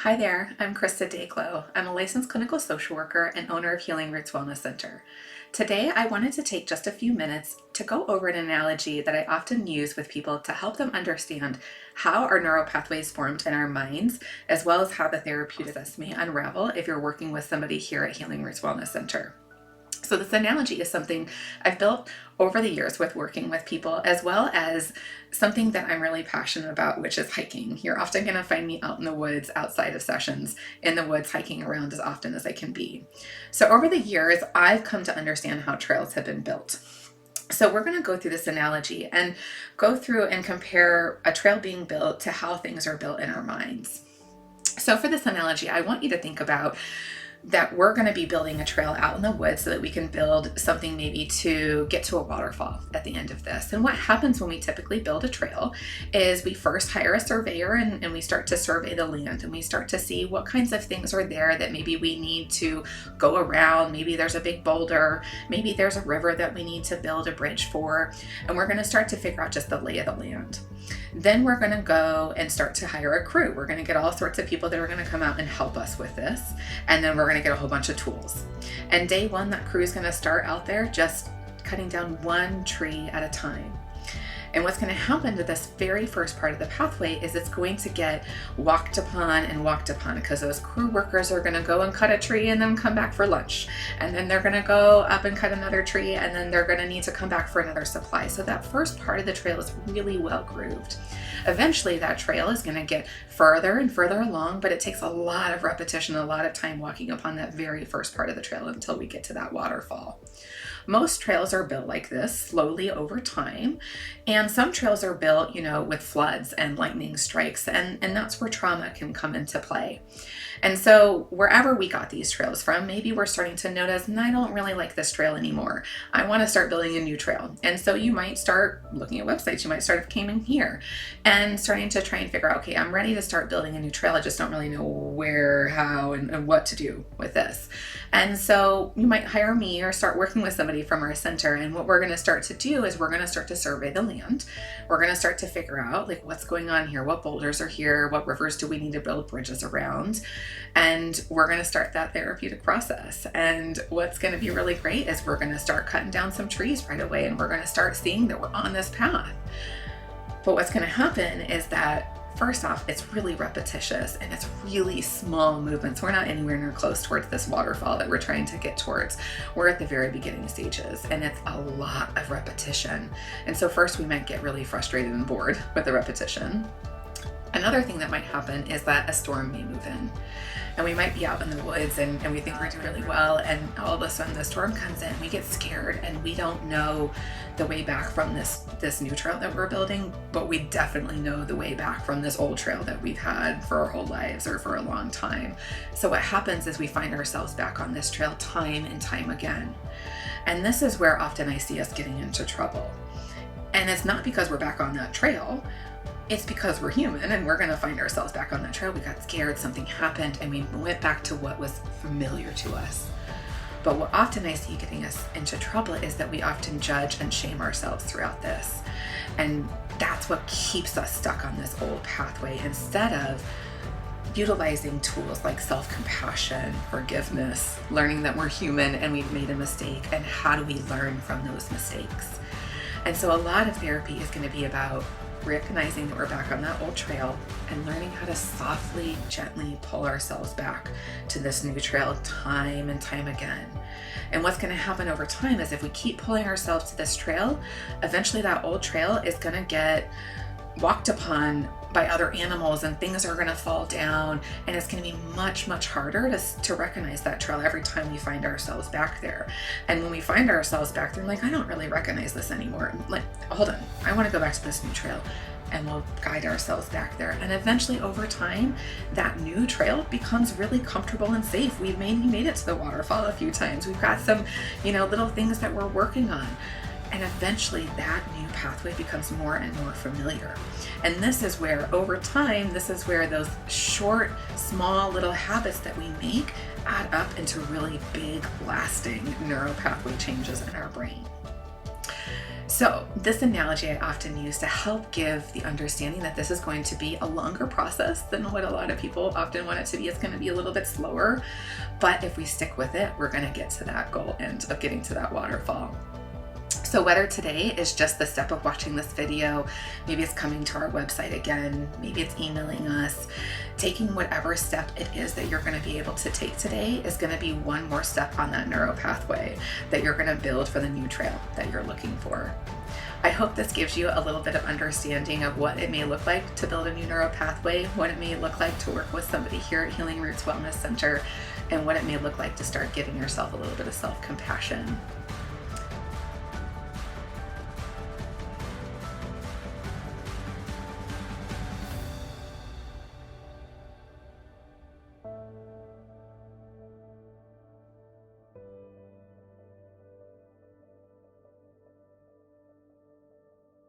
Hi there, I'm Krista Dayklow. I'm a licensed clinical social worker and owner of Healing Roots Wellness Center. Today, I wanted to take just a few minutes to go over an analogy that I often use with people to help them understand how our neural pathways formed in our minds, as well as how the therapeutic process may unravel if you're working with somebody here at Healing Roots Wellness Center. So this analogy is something I've built over the years with working with people, as well as something that I'm really passionate about, which is hiking. You're often going to find me out in the woods, outside of sessions, in the woods, hiking around as often as I can be. So over the years, I've come to understand how trails have been built. So we're going to go through this analogy and go through and compare a trail being built to how things are built in our minds. So for this analogy, I want you to think about that we're going to be building a trail out in the woods so that we can build something maybe to get to a waterfall at the end of this. And what happens when we typically build a trail is we first hire a surveyor and we start to survey the land, and we start to see what kinds of things are there that maybe we need to go around. Maybe there's a big boulder, maybe there's a river that we need to build a bridge for, and we're going to start to figure out just the lay of the land. Then we're going to go and start to hire a crew. We're going to get all sorts of people that are going to come out and help us with this. And then we're going to get a whole bunch of tools. And day one, that crew is going to start out there just cutting down one tree at a time. And what's going to happen to this very first part of the pathway is it's going to get walked upon and walked upon, because those crew workers are going to go and cut a tree and then come back for lunch. And then they're going to go up and cut another tree, and then they're going to need to come back for another supply. So that first part of the trail is really well grooved. Eventually that trail is going to get further and further along, but it takes a lot of repetition, a lot of time walking upon that very first part of the trail until we get to that waterfall. Most trails are built like this, slowly over time, and some trails are built, with floods and lightning strikes, and that's where trauma can come into play. And so wherever we got these trails from, maybe we're starting to notice, I don't really like this trail anymore. I want to start building a new trail. And so you might start looking at websites. You might start came in here and starting to try and figure out, okay, I'm ready to start building a new trail. I just don't really know where, how, and what to do with this. And so you might hire me or start working with somebody from our center. And what we're going to start to do is we're going to start to survey the land. We're going to start to figure out what's going on here, what boulders are here, what rivers do we need to build bridges around. And we're going to start that therapeutic process. And what's going to be really great is we're going to start cutting down some trees right away, and we're going to start seeing that we're on this path. But what's going to happen is that first off, it's really repetitious and it's really small movements. We're not anywhere near close towards this waterfall that we're trying to get towards. We're at the very beginning stages, and it's a lot of repetition. And so first we might get really frustrated and bored with the repetition. Another thing that might happen is that a storm may move in, and we might be out in the woods and we think we're doing really well, and all of a sudden the storm comes in, we get scared, and we don't know the way back from this new trail that we're building, but we definitely know the way back from this old trail that we've had for our whole lives or for a long time. So what happens is we find ourselves back on this trail time and time again. And this is where often I see us getting into trouble. And it's not because we're back on that trail. It's because we're human and we're going to find ourselves back on that trail. We got scared, something happened, and we went back to what was familiar to us. But what often I see getting us into trouble is that we often judge and shame ourselves throughout this. And that's what keeps us stuck on this old pathway, instead of utilizing tools like self-compassion, forgiveness, learning that we're human and we've made a mistake, and how do we learn from those mistakes. And so a lot of therapy is going to be about recognizing that we're back on that old trail and learning how to softly, gently pull ourselves back to this new trail time and time again. And what's going to happen over time is if we keep pulling ourselves to this trail, eventually that old trail is going to get walked upon by other animals, and things are going to fall down, and it's going to be much, much harder to recognize that trail every time we find ourselves back there. And when we find ourselves back there, I don't really recognize this anymore. Hold on, I want to go back to this new trail. And we'll guide ourselves back there. And eventually over time, that new trail becomes really comfortable and safe. We've made it to the waterfall a few times. We've got some, little things that we're working on. And eventually that new pathway becomes more and more familiar. And this is where, over time, those short, small little habits that we make add up into really big, lasting neural pathway changes in our brain. So this analogy I often use to help give the understanding that this is going to be a longer process than what a lot of people often want it to be. It's going to be a little bit slower, but if we stick with it, we're going to get to that goal end of getting to that waterfall. So whether today is just the step of watching this video, maybe it's coming to our website again, maybe it's emailing us, taking whatever step it is that you're going to be able to take today is going to be one more step on that neuro pathway that you're going to build for the new trail that you're looking for. I hope this gives you a little bit of understanding of what it may look like to build a new neuro pathway, what it may look like to work with somebody here at Healing Roots Wellness Center, and what it may look like to start giving yourself a little bit of self-compassion.